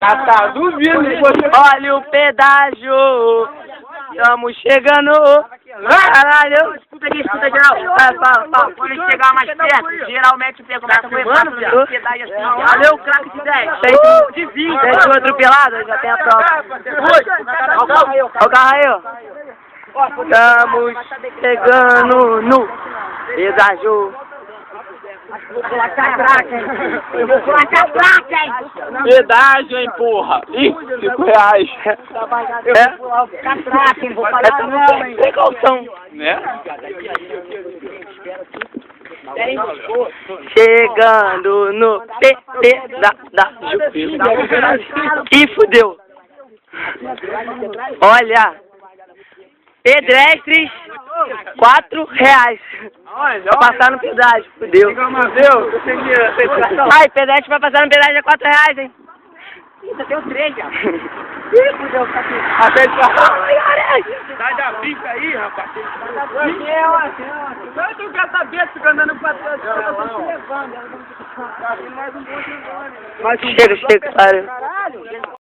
Tá duvido que você... Olha o pedágio, estamos chegando. Caralho, escuta aqui, geral. Fala. Quando chegar mais perto, geralmente pega mais o pedágio assim. Valeu, craque de 10. De 20. 10 foi atropelado, já tem a prova. Olha o carro aí, ó. Estamos chegando no pedágio. Vou colocar a placa, hein? Eu vou colocar a placa, hein? Pedágio, hein, porra. Ih, R$5. Eu vou colocar a placa, hein? Vou falar não, hein? Precaução. Né? Chegando no pedágio. Que fudeu. Olha. Pedestres, R$4. Pra passar no pedágio, fudeu. Ai, pedestre pra passar no pedágio é R$4, hein? Isso, eu tenho 3 já. Fudeu, tá aqui. Sai da bica aí, rapaz. Eu não quero saber se fica andando pra trás. Chega, para.